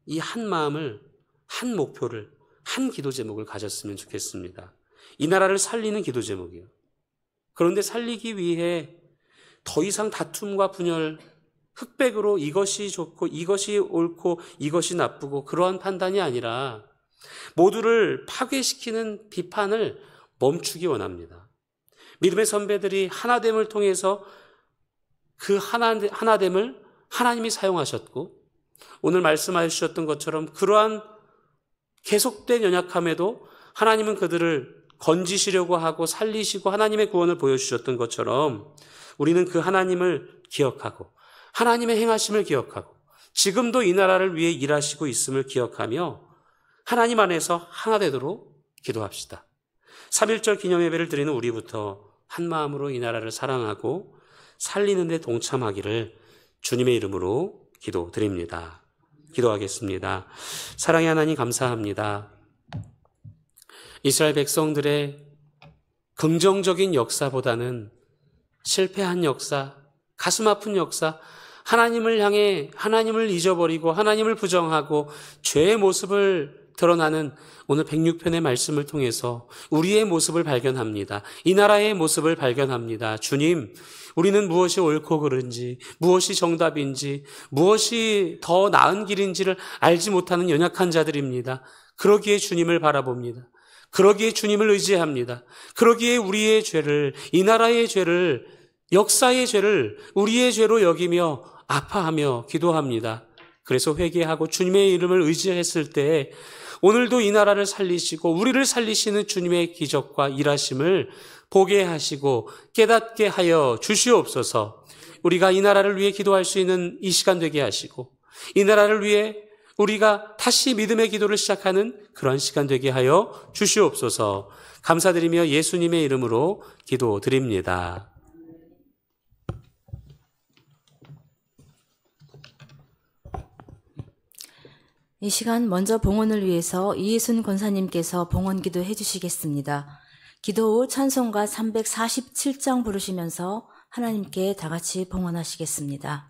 이 한 마음을, 한 목표를, 한 기도 제목을 가졌으면 좋겠습니다. 이 나라를 살리는 기도 제목이요. 그런데 살리기 위해 더 이상 다툼과 분열, 흑백으로 이것이 좋고 이것이 옳고 이것이 나쁘고 그러한 판단이 아니라 모두를 파괴시키는 비판을 멈추기 원합니다. 믿음의 선배들이 하나됨을 통해서 그 하나됨을 하나님이 사용하셨고 오늘 말씀하여 주셨던 것처럼 그러한 계속된 연약함에도 하나님은 그들을 건지시려고 하고 살리시고 하나님의 구원을 보여주셨던 것처럼 우리는 그 하나님을 기억하고 하나님의 행하심을 기억하고 지금도 이 나라를 위해 일하시고 있음을 기억하며 하나님 안에서 하나 되도록 기도합시다. 3.1절 기념예배를 드리는 우리부터 한 마음으로 이 나라를 사랑하고 살리는 데 동참하기를 주님의 이름으로 기도드립니다. 기도하겠습니다. 사랑의 하나님 감사합니다. 이스라엘 백성들의 긍정적인 역사보다는 실패한 역사, 가슴 아픈 역사, 하나님을 향해 하나님을 잊어버리고 하나님을 부정하고 죄의 모습을 드러나는 오늘 106편의 말씀을 통해서 우리의 모습을 발견합니다. 이 나라의 모습을 발견합니다. 주님, 우리는 무엇이 옳고 그른지, 무엇이 정답인지, 무엇이 더 나은 길인지를 알지 못하는 연약한 자들입니다. 그러기에 주님을 바라봅니다. 그러기에 주님을 의지합니다. 그러기에 우리의 죄를, 이 나라의 죄를, 역사의 죄를 우리의 죄로 여기며 아파하며 기도합니다. 그래서 회개하고 주님의 이름을 의지했을 때 오늘도 이 나라를 살리시고 우리를 살리시는 주님의 기적과 일하심을 보게 하시고 깨닫게 하여 주시옵소서. 우리가 이 나라를 위해 기도할 수 있는 이 시간 되게 하시고 이 나라를 위해 우리가 다시 믿음의 기도를 시작하는 그런 시간 되게 하여 주시옵소서. 감사드리며 예수님의 이름으로 기도드립니다. 이 시간 먼저 봉헌을 위해서 이예순 권사님께서 봉헌기도 해주시겠습니다. 기도 후 찬송가 347장 부르시면서 하나님께 다 같이 봉헌하시겠습니다.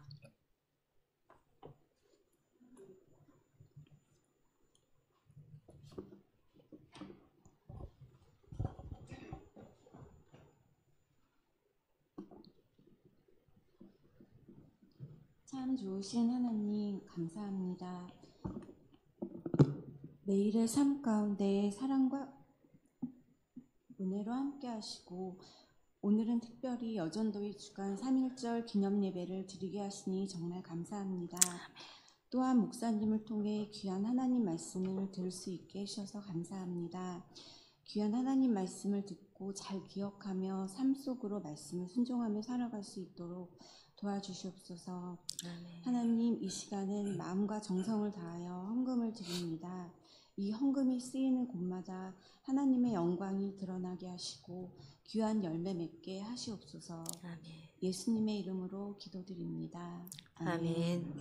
참 좋으신 하나님 감사합니다. 매일의 삶 가운데 사랑과 은혜로 함께 하시고 오늘은 특별히 여전도의 주간 3.1절 기념 예배를 드리게 하시니 정말 감사합니다. 또한 목사님을 통해 귀한 하나님 말씀을 들을 수 있게 해주셔서 감사합니다. 귀한 하나님 말씀을 듣고 잘 기억하며 삶 속으로 말씀을 순종하며 살아갈 수 있도록 도와주시옵소서. 하나님, 이 시간은 마음과 정성을 다하여 헌금을 드립니다. 이 헌금이 쓰이는 곳마다 하나님의 영광이 드러나게 하시고 귀한 열매 맺게 하시옵소서. 아멘. 예수님의 이름으로 기도드립니다. 아멘.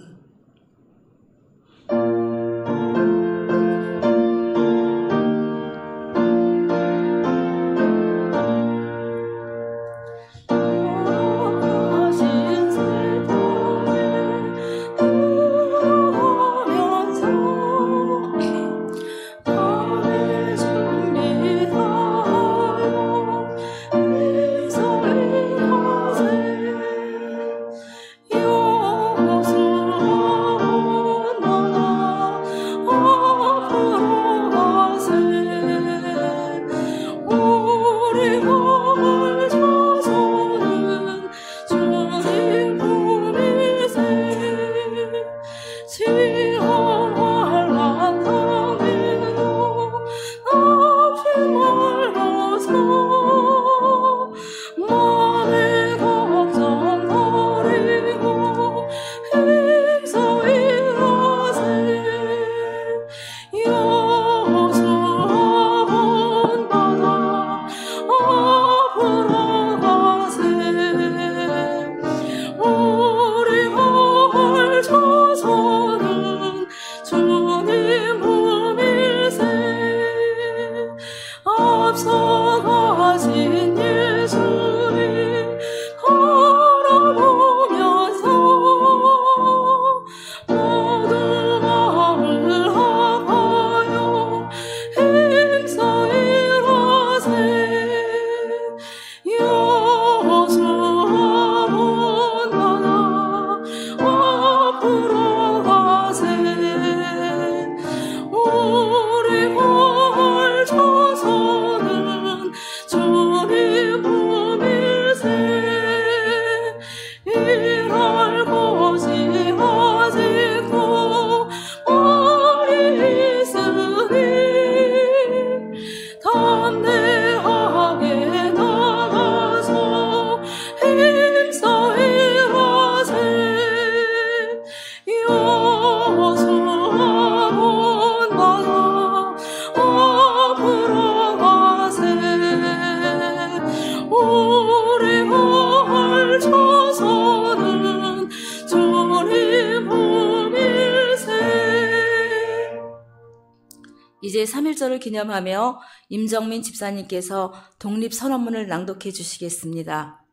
이제 3.1절을 기념하며 임정민 집사님께서 독립선언문을 낭독해 주시겠습니다.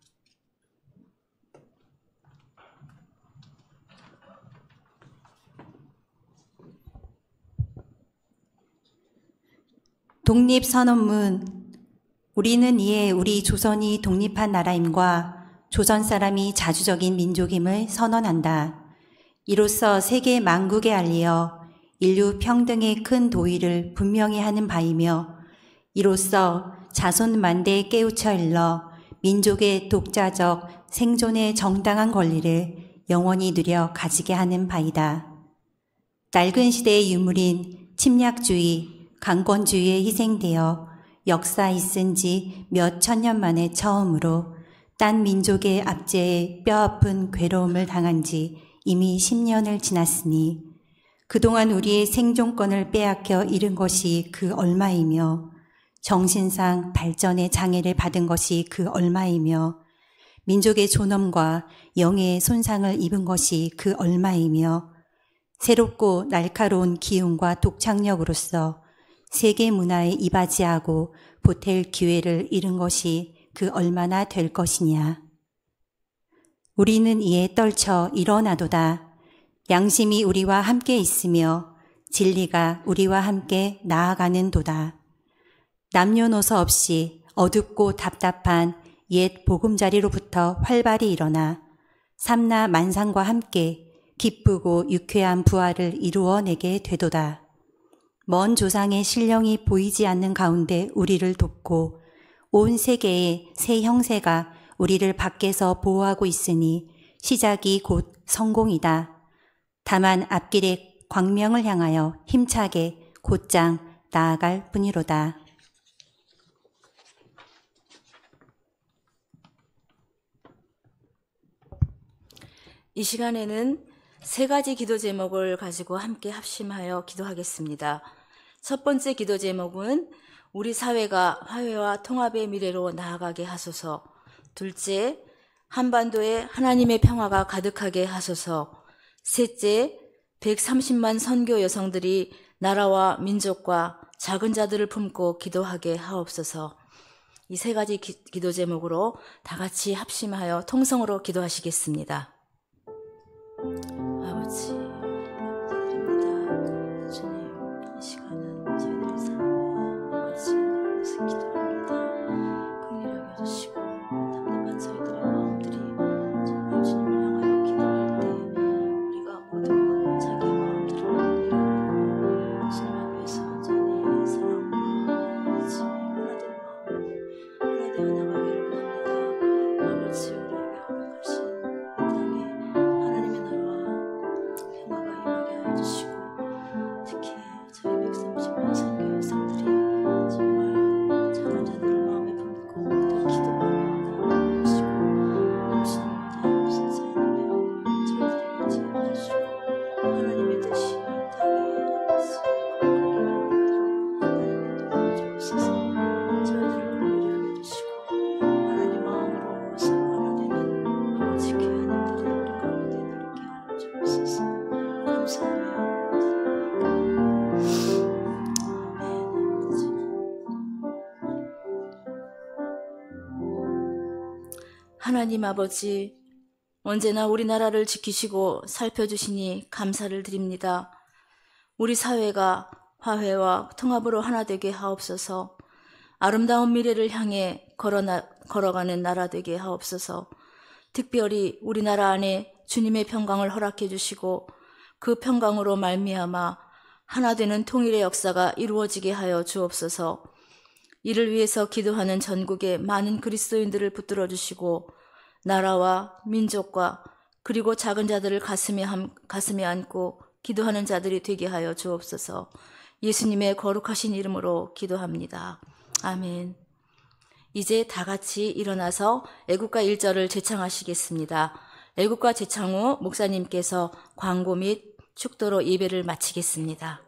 독립선언문. 우리는 이에 우리 조선이 독립한 나라임과 조선 사람이 자주적인 민족임을 선언한다. 이로써 세계 만국에 알리어 인류 평등의 큰 도의를 분명히 하는 바이며 이로써 자손 만대에 깨우쳐 일러 민족의 독자적 생존의 정당한 권리를 영원히 누려 가지게 하는 바이다. 낡은 시대의 유물인 침략주의, 강권주의에 희생되어 역사 있은 지 몇 천년 만에 처음으로 딴 민족의 압제에 뼈아픈 괴로움을 당한 지 이미 10년을 지났으니 그동안 우리의 생존권을 빼앗겨 잃은 것이 그 얼마이며 정신상 발전의 장애를 받은 것이 그 얼마이며 민족의 존엄과 영예의 손상을 입은 것이 그 얼마이며 새롭고 날카로운 기운과 독창력으로서 세계 문화에 이바지하고 보탤 기회를 잃은 것이 그 얼마나 될 것이냐. 우리는 이에 떨쳐 일어나도다. 양심이 우리와 함께 있으며 진리가 우리와 함께 나아가는 도다. 남녀노소 없이 어둡고 답답한 옛 보금자리로부터 활발히 일어나 삼라 만상과 함께 기쁘고 유쾌한 부활을 이루어내게 되도다. 먼 조상의 신령이 보이지 않는 가운데 우리를 돕고 온 세계의 새 형세가 우리를 밖에서 보호하고 있으니 시작이 곧 성공이다. 다만 앞길의 광명을 향하여 힘차게 곧장 나아갈 뿐이로다. 이 시간에는 세 가지 기도 제목을 가지고 함께 합심하여 기도하겠습니다. 첫 번째 기도 제목은 우리 사회가 화해와 통합의 미래로 나아가게 하소서. 둘째, 한반도에 하나님의 평화가 가득하게 하소서. 셋째, 130만 선교 여성들이 나라와 민족과 작은 자들을 품고 기도하게 하옵소서. 이 세 가지 기도 제목으로 다 같이 합심하여 통성으로 기도하시겠습니다. 아버지, 감사드립니다. 주님, 이 시간은 저희들의 삶과 아버지 나라에서 기도합니다. 긍휼하게 해주시고 답답한 저희들의 마음들이 정말 주님을 향하여 기도할 때 우리가 모두 자기 마음들을 내려놓고 주님 앞에서 온전히 사랑과 아버지 하나된 마음으로 하나 되어 나가기를 원합니다. 아버지, 우리에게 허락하신 이 땅에 하나님의 나라와 평화가 임하게 하여 주시고 특히 저희 130만 선교 여성들이 정말 작은 자들을 마음에 품고 늘 기도하며 나아가게 하시고 넘치는 무슨 사인이며 저희들에게 지혜를 주시고 하나님의 뜻이 땅에 아버지 거룩하게 하나님의 도움을 주옵소서. 저희들을 긍휼히 여겨주시고 하나님 마음으로 서로 하나 되는 아버지 귀한 일들이 우리 가운데 누리게 하여 주옵소서. 감사하며 하나님 아버지, 언제나 우리나라를 지키시고 살펴주시니 감사를 드립니다. 우리 사회가 화해와 통합으로 하나 되게 하옵소서. 아름다운 미래를 향해 걸어가는 나라 되게 하옵소서. 특별히 우리나라 안에 주님의 평강을 허락해 주시고 그 평강으로 말미암아 하나 되는 통일의 역사가 이루어지게 하여 주옵소서. 이를 위해서 기도하는 전국의 많은 그리스도인들을 붙들어 주시고 나라와 민족과 그리고 작은 자들을 가슴에 안고 기도하는 자들이 되게 하여 주옵소서. 예수님의 거룩하신 이름으로 기도합니다. 아멘. 이제 다 같이 일어나서 애국가 1절을 제창하시겠습니다. 애국가 제창 후 목사님께서 광고 및 축도로 예배를 마치겠습니다.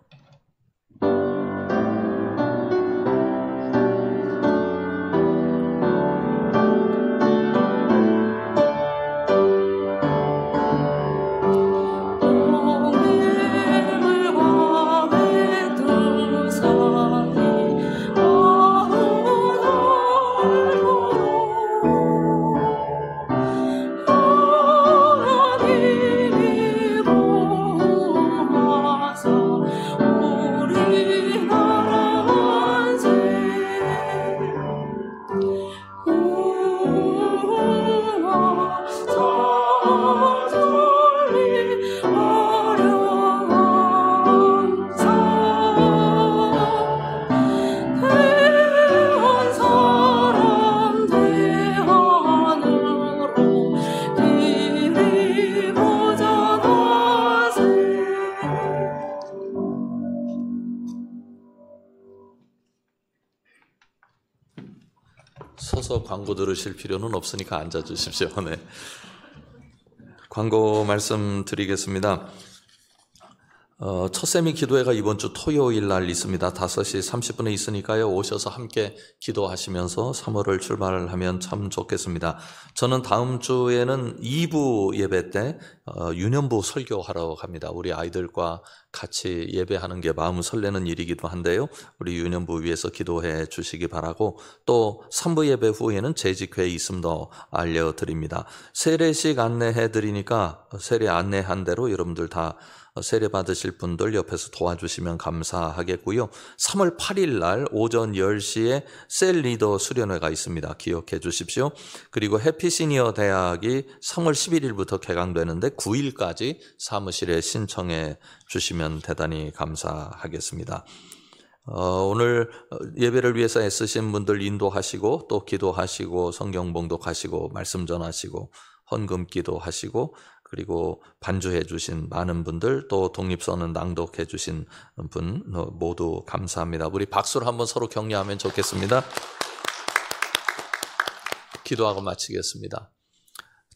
서서 광고 들으실 필요는 없으니까 앉아주십시오. 네. 광고 말씀드리겠습니다. 첫 세미 기도회가 이번 주 토요일 날 있습니다. 5시 30분에 있으니까요. 오셔서 함께 기도하시면서 3월을 출발하면 참 좋겠습니다. 저는 다음 주에는 2부 예배 때 유년부 설교하러 갑니다. 우리 아이들과 같이 예배하는 게 마음 설레는 일이기도 한데요. 우리 유년부 위해서 기도해 주시기 바라고, 또 3부 예배 후에는 재직회에 있음도 알려드립니다. 세례식 안내해 드리니까 세례 안내한 대로 여러분들 다 세례 받으실 분들 옆에서 도와주시면 감사하겠고요. 3월 8일 날 오전 10시에 셀 리더 수련회가 있습니다. 기억해 주십시오. 그리고 해피시니어 대학이 3월 11일부터 개강되는데 9일까지 사무실에 신청해 주시면 대단히 감사하겠습니다. 오늘 예배를 위해서 애쓰신 분들 인도하시고, 또 기도하시고, 성경 봉독하시고, 말씀 전하시고, 헌금 기도하시고, 그리고 반주해 주신 많은 분들, 또 독립선언 낭독해 주신 분 모두 감사합니다. 우리 박수로 한번 서로 격려하면 좋겠습니다. 기도하고 마치겠습니다.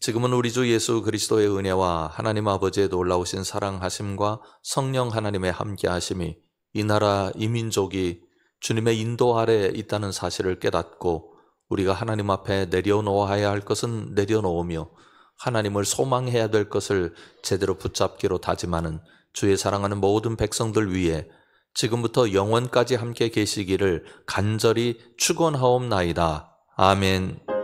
지금은 우리 주 예수 그리스도의 은혜와 하나님 아버지의 놀라우신 사랑하심과 성령 하나님의 함께하심이 이 나라 이 민족이 주님의 인도 아래 있다는 사실을 깨닫고, 우리가 하나님 앞에 내려놓아야 할 것은 내려놓으며 하나님을 소망해야 될 것을 제대로 붙잡기로 다짐하는 주의 사랑하는 모든 백성들 위해 지금부터 영원까지 함께 계시기를 간절히 축원하옵나이다. 아멘.